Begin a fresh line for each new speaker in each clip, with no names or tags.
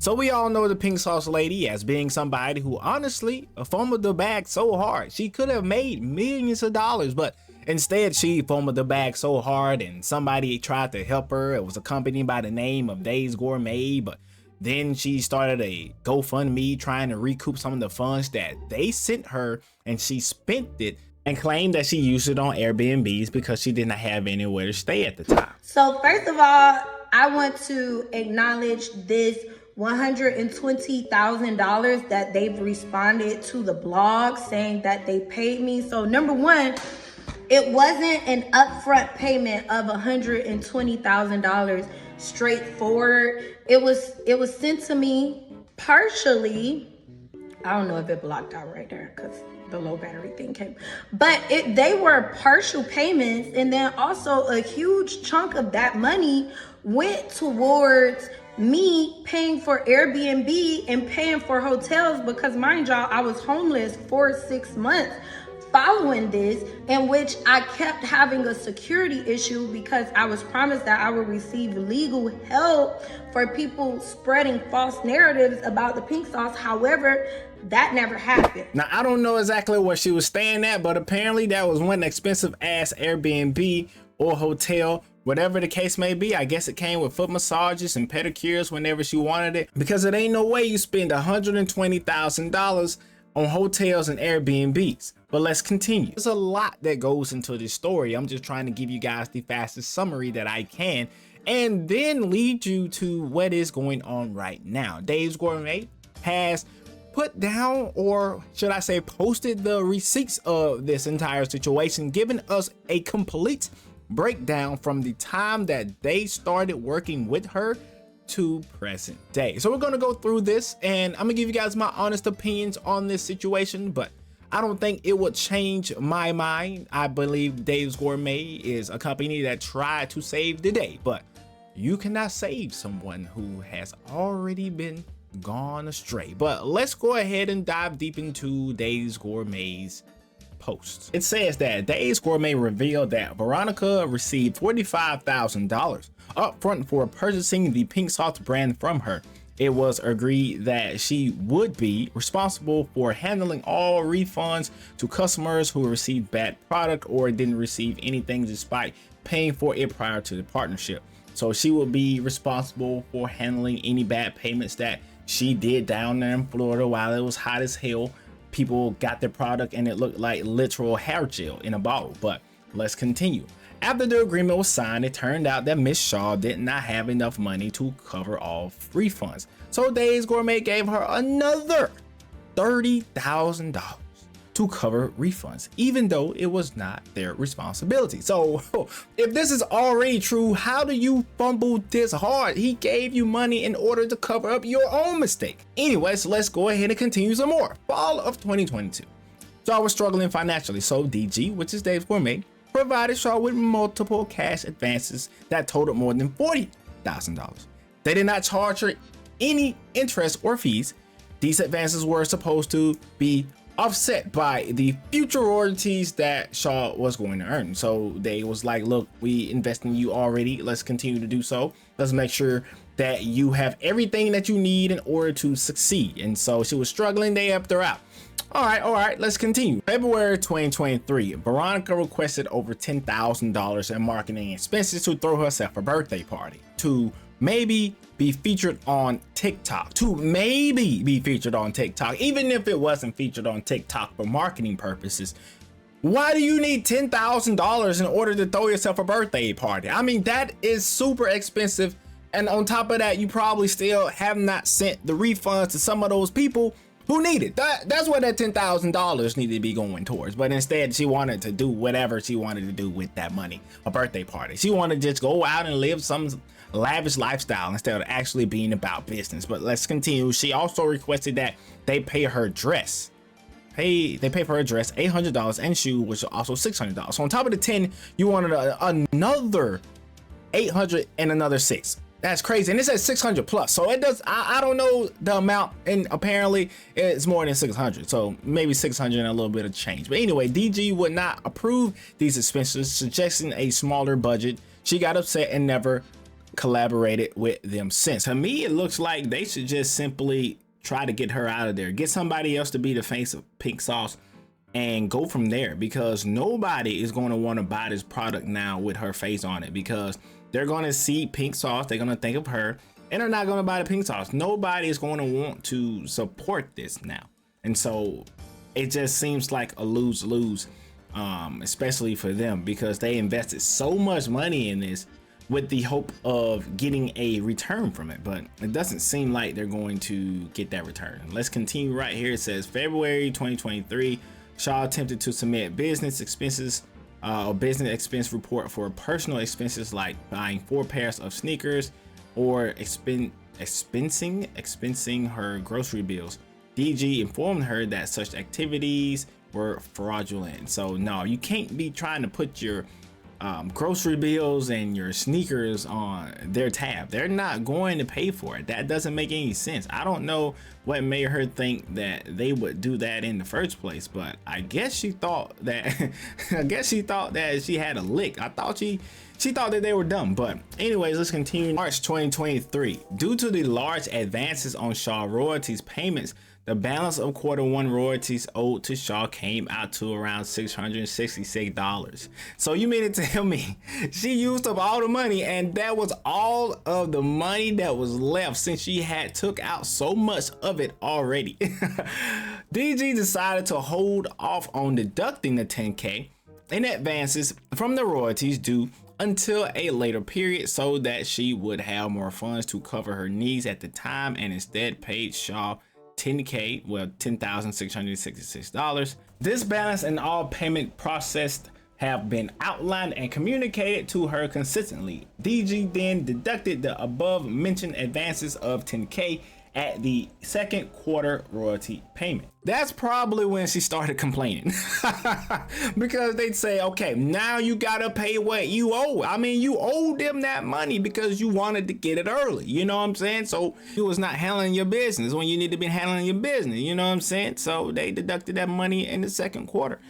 So we all know the pink sauce lady as being somebody who honestly fumbled the bag so hard. She could have made millions of dollars, but instead she fumbled the bag so hard and somebody tried to help her. It was a company by the name of Dave's Gourmet, but then she started a GoFundMe trying to recoup some of the funds that they sent her, and she spent it and claimed that she used it on Airbnbs because she did not have anywhere to stay at the time.
So first of all, I want to acknowledge this $120,000 that they've responded to the blog saying that they paid me. So number one, it wasn't an upfront payment of $120,000 straightforward. It was sent to me partially. I don't know if it blocked out right there because the low battery thing came, but they were partial payments, and then also a huge chunk of that money went towards me paying for Airbnb and paying for hotels, because mind y'all, I was homeless for 6 months following this, in which I kept having a security issue because I was promised that I would receive legal help for people spreading false narratives about the pink sauce. However, that never happened.
Now, I don't know exactly where she was staying at, but apparently that was one expensive ass Airbnb or hotel. Whatever the case may be, I guess it came with foot massages and pedicures whenever she wanted it, because it ain't no way you spend $120,000 on hotels and Airbnbs. But let's continue. There's a lot that goes into this story. I'm just trying to give you guys the fastest summary that I can and then lead you to what is going on right now. Dave's Gourmet has put down, or should I say posted, the receipts of this entire situation, giving us a complete breakdown from the time that they started working with her to present day. So we're gonna go through this and I'm gonna give you guys my honest opinions on this situation, but I don't think it would change my mind. I believe Dave's Gourmet is a company that tried to save the day, but you cannot save someone who has already been gone astray. But let's go ahead and dive deep into Dave's Gourmet's post. It says that Dave's Gourmet revealed that Veronica received $45,000 upfront for purchasing the pink sauce brand from her. It was agreed that she would be responsible for handling all refunds to customers who received bad product or didn't receive anything despite paying for it prior to the partnership. So she would be responsible for handling any bad payments that she did down there in Florida while it was hot as hell. People got their product and it looked like literal hair gel in a bottle. But let's continue. After the agreement was signed, it turned out that Miss Shaw did not have enough money to cover all refunds. So Dave's Gourmet gave her another $30,000 to cover refunds, even though it was not their responsibility. So if this is already true, how do you fumble this hard? He gave you money in order to cover up your own mistake. Anyways, let's go ahead and continue some more. Fall of 2022. Shaw was struggling financially, so DG, which is Dave's Gourmet, provided Shaw with multiple cash advances that totaled more than $40,000. They did not charge her any interest or fees. These advances were supposed to be offset by the future royalties that Shaw was going to earn. So they was like, look, we invest in you already. Let's continue to do so. Let's make sure that you have everything that you need in order to succeed. And so she was struggling. They helped her out. All right, let's continue. February 2023, Veronica requested over $10,000 in marketing expenses to throw herself a birthday party, to maybe be featured on TikTok, even if it wasn't featured on TikTok for marketing purposes. Why do you need $10,000 in order to throw yourself a birthday party? I mean, that is super expensive. And on top of that, you probably still have not sent the refunds to some of those people who need it. That's what that $10,000 needed to be going towards. But instead, she wanted to do whatever she wanted to do with that money, a birthday party. She wanted to just go out and live some lavish lifestyle instead of actually being about business. But let's continue. She also requested that they pay her dress. They pay for her dress $800 and shoe, which are also $600. So on top of the 10, you wanted another 800 and another 6. That's crazy. And it says 600 plus. So it does, I don't know the amount, and apparently it's more than 600. So maybe 600 and a little bit of change. But anyway, DG would not approve these expenses, suggesting a smaller budget. She got upset and never collaborated with them since. To me, it looks like they should just simply try to get her out of there, get somebody else to be the face of Pink Sauce, and go from there, because nobody is going to want to buy this product now with her face on it, because they're going to see Pink Sauce, they're going to think of her, and they're not going to buy the Pink Sauce. Nobody is going to want to support this now. And so it just seems like a lose-lose, especially for them, because they invested so much money in this with the hope of getting a return from it, but it doesn't seem like they're going to get that return. Let's continue right here. It says February 2023, Shaw attempted to submit business expenses or business expense report for personal expenses like buying 4 pairs of sneakers or expensing her grocery bills. DG informed her that such activities were fraudulent. So no, you can't be trying to put your grocery bills and your sneakers on their tab. They're not going to pay for it. That doesn't make any sense. I don't know what made her think that they would do that in the first place, but I guess she thought that she had a lick. I thought she thought that they were dumb. But anyways, let's continue. March 2023, due to the large advances on Shaw royalties payments, the balance of Q1 royalties owed to Shaw came out to around $666. So you mean to tell me she used up all the money, and that was all of the money that was left since she had took out so much of it already? DG decided to hold off on deducting the $10K in advances from the royalties due until a later period, so that she would have more funds to cover her needs at the time, and instead paid Shaw $10K, well, $10,666. This balance and all payment processed have been outlined and communicated to her consistently. DG then deducted the above mentioned advances of $10K at the second quarter royalty payment. That's probably when she started complaining because they'd say, okay, now you gotta pay what you owe. I mean, you owe them that money because you wanted to get it early. You know what I'm saying? So you was not handling your business when you need to be handling your business. You know what I'm saying? So they deducted that money in the second quarter.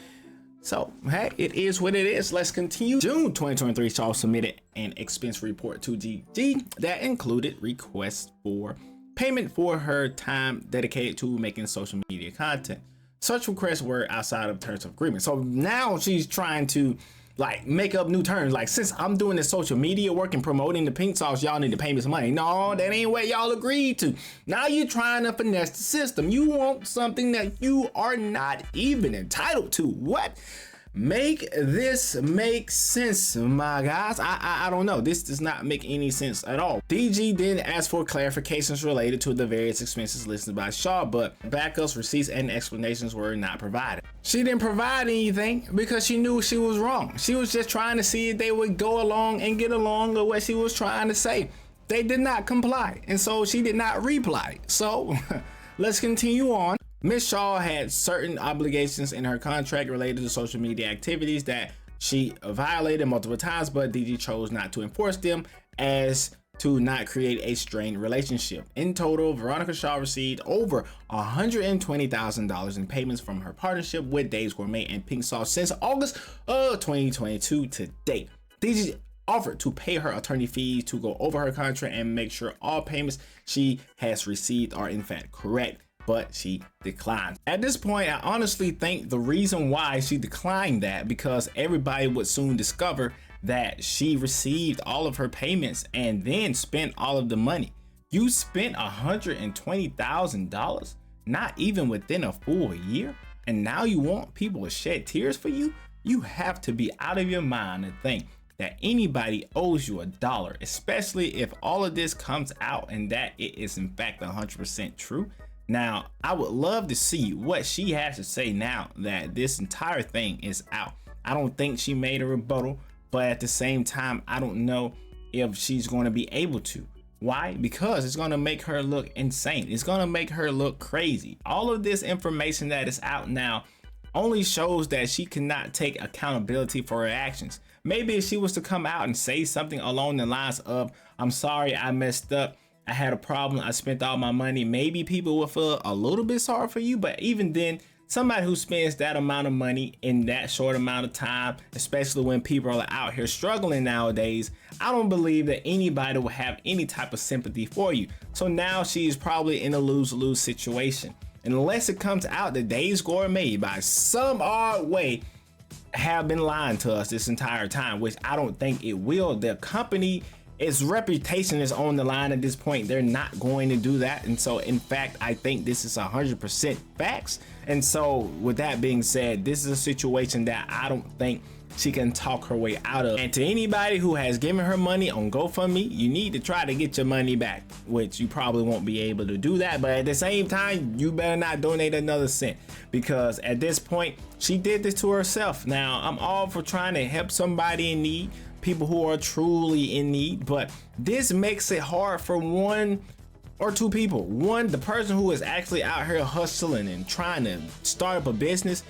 So, hey, it is what it is. Let's continue. June 2023, Shaw submitted an expense report to DG that included requests for payment for her time dedicated to making social media content. Such requests were outside of terms of agreement. So now she's trying to like make up new terms. Like, since I'm doing this social media work and promoting the Pink Sauce, y'all need to pay me some money. No, that ain't what y'all agreed to. Now you're trying to finesse the system. You want something that you are not even entitled to. What? Make this make sense, my guys. I don't know. This does not make any sense at all. DG then asked for clarifications related to the various expenses listed by Shaw, but backups, receipts, and explanations were not provided. She didn't provide anything because she knew she was wrong. She was just trying to see if they would go along and get along with what she was trying to say. They did not comply, and so she did not reply. So let's continue on. Ms. Shaw had certain obligations in her contract related to social media activities that she violated multiple times, but DG chose not to enforce them as to not create a strained relationship. In total, Veronica Shaw received over $120,000 in payments from her partnership with Dave's Gourmet and Pink Sauce since August of 2022 to date. DG offered to pay her attorney fees to go over her contract and make sure all payments she has received are in fact correct, but she declined. At this point, I honestly think the reason why she declined that because everybody would soon discover that she received all of her payments and then spent all of the money. You spent $120,000, not even within a full year, and now you want people to shed tears for you? You have to be out of your mind to think that anybody owes you $1, especially if all of this comes out and that it is in fact 100% true. Now, I would love to see what she has to say now that this entire thing is out. I don't think she made a rebuttal, but at the same time, I don't know if she's going to be able to. Why? Because it's going to make her look insane. It's going to make her look crazy. All of this information that is out now only shows that she cannot take accountability for her actions. Maybe if she was to come out and say something along the lines of, I'm sorry, I messed up, I had a problem, I spent all my money, maybe people will feel a little bit sorry for you, but even then, somebody who spends that amount of money in that short amount of time, especially when people are out here struggling nowadays, I don't believe that anybody will have any type of sympathy for you. So now she's probably in a lose-lose situation. Unless it comes out that Dave's Gourmet by some odd way have been lying to us this entire time, which I don't think it will. The company, its reputation is on the line at this point. They're not going to do that. And so in fact, I think this is 100% facts. And so with that being said, this is a situation that I don't think she can talk her way out of. And to anybody who has given her money on GoFundMe, you need to try to get your money back, which you probably won't be able to do that. But at the same time, you better not donate another cent, because at this point, she did this to herself. Now, I'm all for trying to help somebody in need, people who are truly in need, but this makes it hard for one or two people. One, the person who is actually out here hustling and trying to start up a business.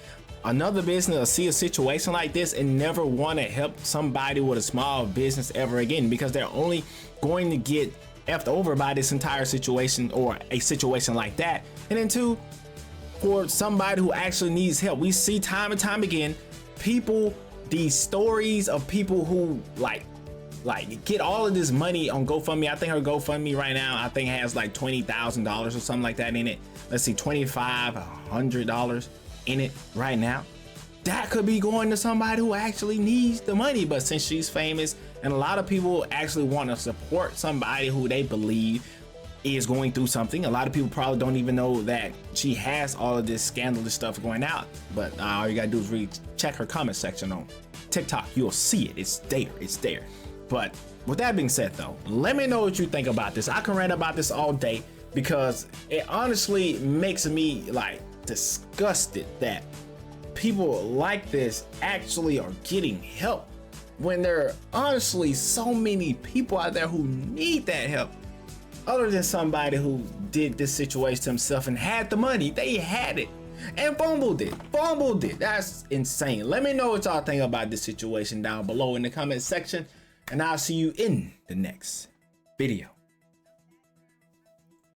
Another business will see a situation like this and never want to help somebody with a small business ever again, because they're only going to get effed over by this entire situation or a situation like that. And then two, for somebody who actually needs help, we see time and time again people, these stories of people who like get all of this money on GoFundMe. I think her GoFundMe right now, I think has like $20,000 or something like that in it. Let's see, $2,500 in it right now. That could be going to somebody who actually needs the money. But since she's famous and a lot of people actually want to support somebody who they believe is going through something, a lot of people probably don't even know that she has all of this scandalous stuff going out. But all you gotta do is really check her comment section on TikTok. You'll see it. It's there. But with that being said though, let me know what you think about this. I can rant about this all day because it honestly makes me like disgusted that people like this actually are getting help when there are honestly so many people out there who need that help, other than somebody who did this situation to himself and had the money. They had it and fumbled it. That's insane. Let me know what y'all think about this situation down below in the comment section, and I'll see you in the next video.